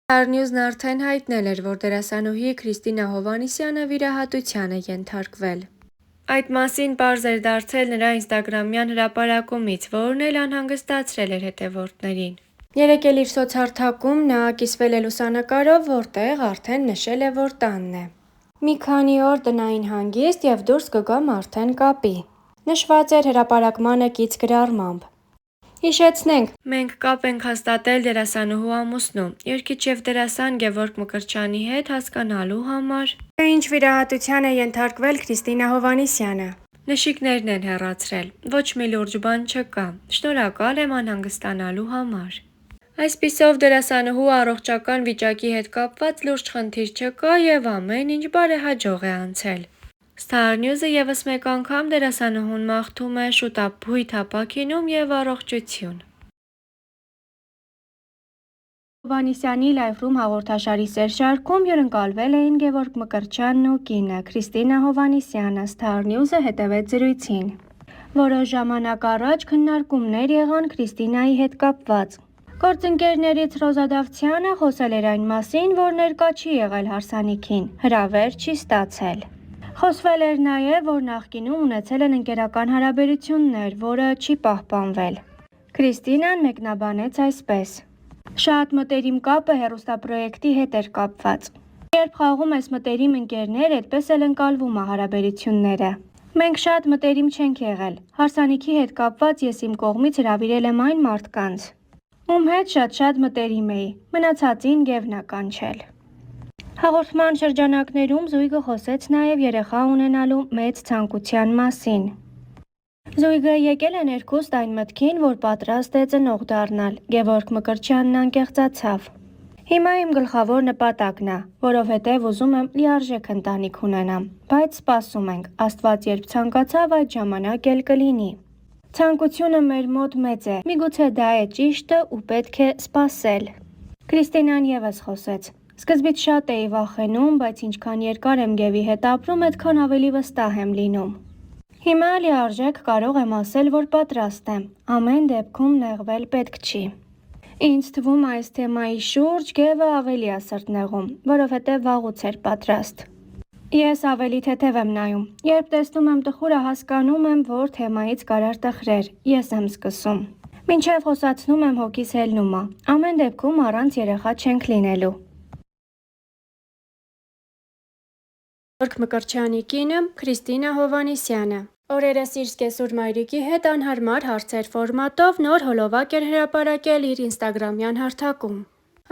Star News-ն արդեն հայտնել էր, որ դերասանուհի Քրիստինա Հովհաննիսյանը վիրահատության է ենթարկվել։ Այդ մասին պարզ էր դարձել նրա ինստագրամյան հրապարակումից, որն էլ անհանգստացրել էր հետևորդներին։ Երեկ էլ իր սոցհարթակում նա կիսվել է լուսանկարով, որտեղ արդեն նշել է, որ տանն է։ Մի քանի օր տնային հանգիստ և դուրս կգամ արդեն կապի։ Նշված էր հրապարակմանը կից գրառմամբ։ Հիշեցնենք, մենք կապ ենք հաստատել դերասանուհու ամուսնու, երգիչ և դերասան Գևորգ Մկրտչյանի հետ հասկանալու համար, թե ինչ վիրահատության է ենթարկվել Քրիստինա Հովհաննիսյանը։ Նշիկներն են հեռացրել, ոչ մի լուրջ բան չկա, շնորհակալ եմ անհանգստանալու համար։ Այսպիսով դերասանուհու առողջական վիճակի հետ կապված լուրջ խնդիր չկա և ամեն ինչ բարեհաջող է անցել։ Star News-ը ևս մեկ անգամ դերասանուհուն մաղթում է շուտափույթ ապաքինում և առողջություն։ Հովհաննիսյանի Live-room հաղորդաշարի սերշարքում հյուրընկալվել էին Գևորգ Մկրտչյանն ու կինը Քրիստինա Հովհաննիսյանը։ Star News-ը հետևեց զրույցին։ Որոշ ժամանակ առաջ քննարկումներ եղան Քրիստինայի հետ կապված։ Գործընկերներից Ռոզա Դավթյանը խոսել էր այն մասին, որ ներկա չի եղել հարսանիքին, հրավեր չի ստացել։ Խոսվել էր նաև, որ նախկինում ունեցել են ընկերական հարաբերություններ, որը չի պահպանվել։ Քրիստինան մեկնաբանեց այսպես. Շատ մտերիմ կապը հեռուստապրոյեկտի հետ էր կապված։ Երբ խաղում ես մտերիմ ընկերներ, այդպես էլ ընկալվում է հարաբերությունները։ Մենք շատ մտերիմ չենք եղել։ Հարսանիքի հետ կապված ես իմ կողմից հրավիրել եմ այն մարդկանց, ում հետ շատ մտերիմ էի, մնացածին գևն ա կանչել։ Հաղորդման շրջանակներում զույգը խոսեց նաև երեխա ունենալու մեծ ցանկության մասին։ Զույգը եկել է ներքուստ այն մտքին, որ պատրաստ է ծնող դառնալ։ Գևորգ Մկրտչյանն անկեղծացավ։ Հիմա իմ գլխավոր նպատակն է, որովհետև ուզում եմ լիարժեք ընտանիք ունենամ, բայց սպասում ենք, Աստված երբ ցանկացավ, այդ ժամանակ էլ կլինի։ Ցանկությունը մեր մոտ մեծ է, միգուցե դա է ճիշտը ու պետք է սպասել։ Քրիստինան ևս խոսեց. Սկզբից շատ էի վախենում, բայց ինչքան երկար եմ Գևի հետ ապրում, այդքան ավելի վստահ եմ լինում։ Հիմա լիարժեք կարող եմ ասել, որ պատրաստ եմ, ամեն դեպքում նեղվել պետք չի։ Ինձ թվում այս թեմայի շուրջ Գևը ավելի է սրտնեղում, որովհետև վաղուց էր պատրաստ։ Ես ավելի թեթև եմ նայում, երբ տեսնում եմ տխուրը հասկանում եմ, որ թեմայից կարար տխրեր, ես եմ սկսում։ Մինչև խոսացնում եմ հոգիս հելնում ա, ամեն դեպքում առանց երեխա չենք լինելու։ Գևորգ Մկրտչյանի կինը Քրիստինա Հովհաննիսյանը օրերս իր սկեսուր մայրիկի հետ անհարմար հարցեր ֆորմատով նոր հոլովակ էր հրապարակել իր ինստագրամյան հարթակում։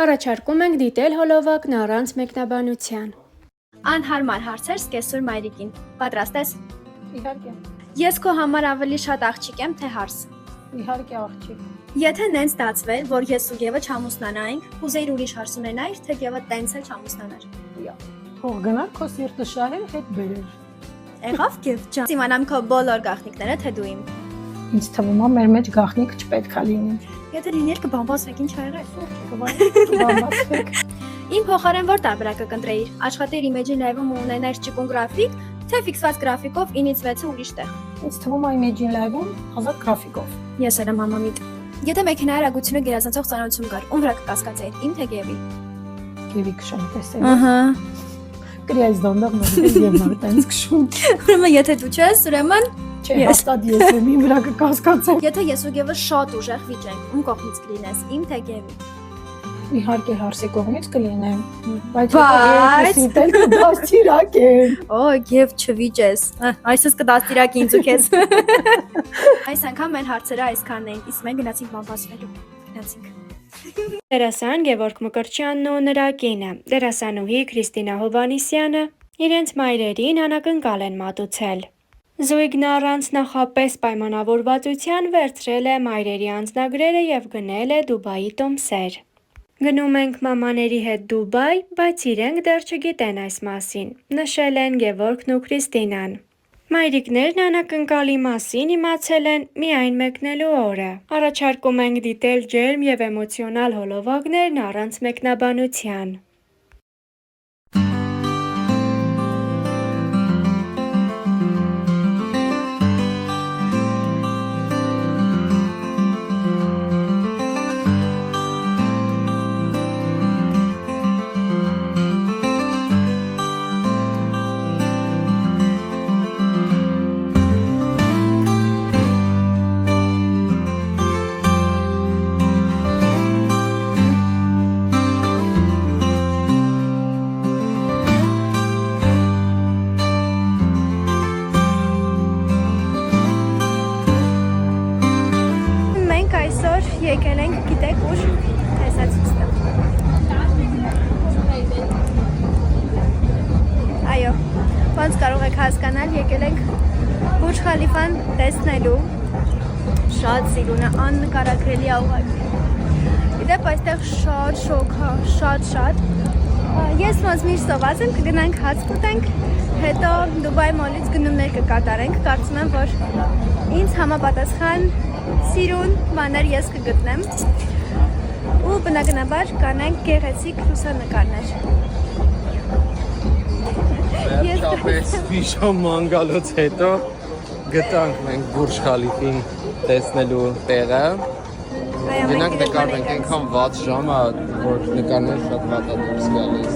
Առաջարկում ենք դիտել հոլովակն առանց մեկնաբանության։ Անհարմար հարցեր սկեսուր մայրիկին։ Պատրաստ ես։ Իհարկե։ Ես քո համար ավելի շատ աղջիկ եմ, թե հարս։ Իհարկե աղջիկ։ Եթե նենց ստացվեր, որ ես ու Գևը չամուսնանայինք, կուզեիր ուրիշ հարս ունենայիր, թե Գևը տենց էլ չամուսնանար։ Թող գնա քո սիրտը շահել հետ բերեր։ Եղավ Գև ջան։ Իմանամ քո բոլոր գաղտնիքները, թե դու իմ։ Ինձ թվում է մեր մեջ գաղտնիք չպետք է լինի։ Եթե լիներ կբամբասվեք, ինչ ա եղել։ Բամբասվեք։ Իմ փոխարեն որ տարբերակը կընտրեիր։ Աշխատեիր Imagine Live-ում ու ունենայիր ճկուն գրաֆիկ, թե ֆիքսված գրաֆիկով 9-ից 6-ը ուրիշ տեղ։ Ինձ թվում է Imagine Live-ում ազատ գրաֆիկով։ Ես էլ եմ մամամիտ։ Եթե մեքենայի արագությունը գերազանցող ծանրություն կար, ում վրա կկասկածեիր, իմ թե Գևի։ Գևի քշան տեսել։ Ահա։ Կրիայից դանդաղ մոտիկ Գևն է տենց քշում։ Ուրեմն եթե դու չես, ուրեմն Չէ, հաստատ ես եմ իմ վրա կկասկածեմ։ Եթե ես ու Գևը շատ ուժեղ վիճենք, ում կողմից կլինես, իմ թե Գևի։ Իհարկե հարսի կողմից կլինեմ, բայց ես դիտել կդաստիրակեմ։ Օ, Գև չվիճես։ Այսպես կդաստիրակի ինձ ու քեզ։ Այս անգամ մեր հարցերը այսքանն էին, իսկ մենք գնացինք բամբասվելու։ Գնացինք։ Դերասան Գևորգ Մկրտչյանն ու նրա կինը, դերասանուհի Քրիստինա Հովհաննիսյանը, իրենց մայրերին անակնկալ են մատուցել։ Զույգն առանց նախապես պայմանավորվածության վերցրել է մայրերի անձնագրերը և գնել է Դուբայի տոմսեր։ Գնում ենք մամաների հետ Դուբայ, բայց իրենք դեռ չգիտեն այս մասին, նշել են Գևորգն ու Քրիստինան։ Մայրիկներն անակնկալի մասին իմացել են միայն մեկնելու օրը։ Առաջարկում ենք դիտել ջերմ և էմոցիոնալ հոլովակներն առանց մեկնաբանության։ շատ սիրուն է, աննկարագրելի է ուղղակի։ Իդեպ այստեղ շատ շոգ է, շատ։ Ես ոնց միշտ սոված եմ, կգնանք հաց կուտենք, հետո Դուբայ մոլից գնումներ կկատարենք, կարծում եմ, որ ինձ համապատասխան սիրուն բաներ ես կգտնեմ ու բնականաբար կանենք գեղեցիկ լուսանկարներ։ Վերջապես վիշոման գալուց հետո գտանք մենք Բուրջ Խալիֆին տեսնելու տեղը։ Գնանք նկարենք, այնքան վատ ժամ է, որ նկարներ շատ վատ է դուրս գալիս։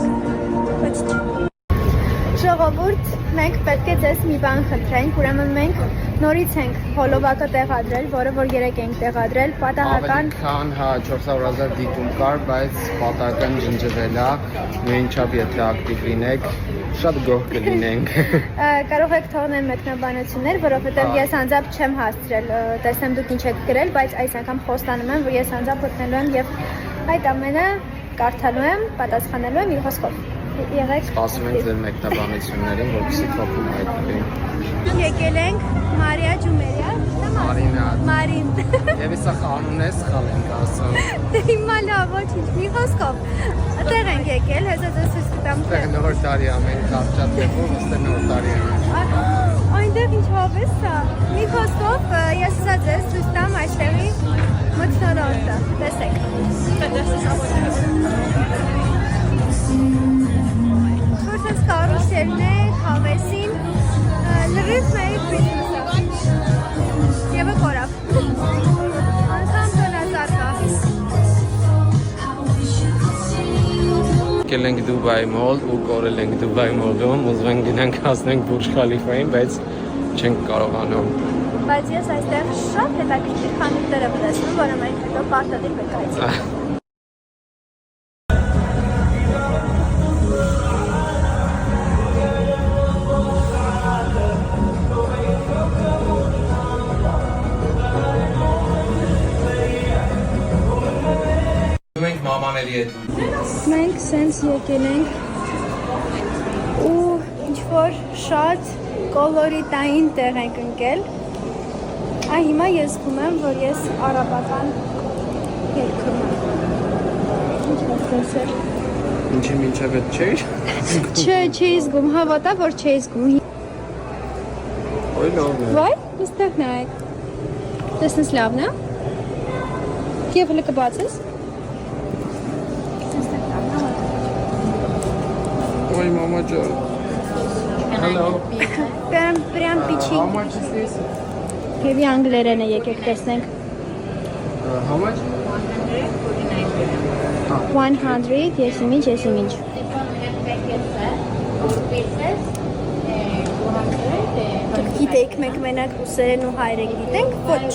Ժողովուրդ, մենք պետք է ձեզ մի բան խնդրենք, ուրեմն մենք նորից ենք հոլովակը տեղադրել, որը որ երեք ենք տեղադրել, պատահական Քան 400,000 դիտում կար, բայց պատահական ջնջվել է, նույնչափ եթե ակտիվ լինեք, շատ գոհ կլինենք։ կարող եք թողնել մեկնաբանություններ, որովհետև ես անձամբ չեմ հասցրել, տեսնեմ դուք ինչ եք գրել, բայց այս անգամ խոստանում եմ, որ ես անձամբ գտնելու եմ եւ այդ ամենը կարդալու եմ, պատասխանելու եմ իր խոսքով։ Եղեք Սպասում ենք ձեր մեկնաբանություններին, որպեսզի թոփում հայտնվի։ Եկել ենք Մարիա Ջումերիա, Մարին։ Եվ իսա խանուն է սխալ ենք ասում։ Հիմա լավ, ոչինչ, մի խոսքով։ Այդտեղ ենք եկել, հեսա ձեզ ցույց կտամ։ Այդտեղ նոր տարի է, մենք կարճատևում, ըստեղ նոր տարի է։ Այնտեղ ինչ հավես է։ Մի խոսքով ես հեսա ձեզ ցույց տամ այստեղի մթնոլորտը։ Տեսեք։ Որպես կարուսելն է, հավեսին, լրիվ մեր բիզնեսը։ Եվը կորավ։ Անգամ տնազարկա։ Եկել ենք Դուբայ մոլ ու կորել ենք Դուբայ մոլում, ուզում ենք գնանք հասնենք Բուրջ Խալիֆային, բայց չենք կարողանում։ Բայց ես այստեղ շատ հետաքրքիր խանութներ եմ տեսնում, որը մենք հետո պարտադիր պետք է այցելենք։ Մենք մամաների հետ։ Մենք սենց եկել ենք ու ինչ-որ շատ կոլորիտային տեղ ենք ընկել։ Հիմա ես զգում եմ, որ ես արաբական երգում եմ։ Ինչ ես տեսել։ Ինչի մինչև այդ չէր։ Չի զգում, հավատա, որ չի զգում։ Ոյ լավ է։ Վայ, այստեղ նայեք։ Տեսնես լավն է։ Եվ հլը կբացես։ Ой, мама ջան։ Hello. Прям печи։ How much is this? Եվ անգլերեն է եկեք տեսնենք։ How much? 100, ես իմիջ։ Դուք գիտեք, մենք մենակ ռուսերեն ու հայերեն գիտենք, ոչ։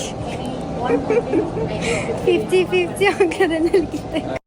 50-50 անգլերեն էլ գիտենք։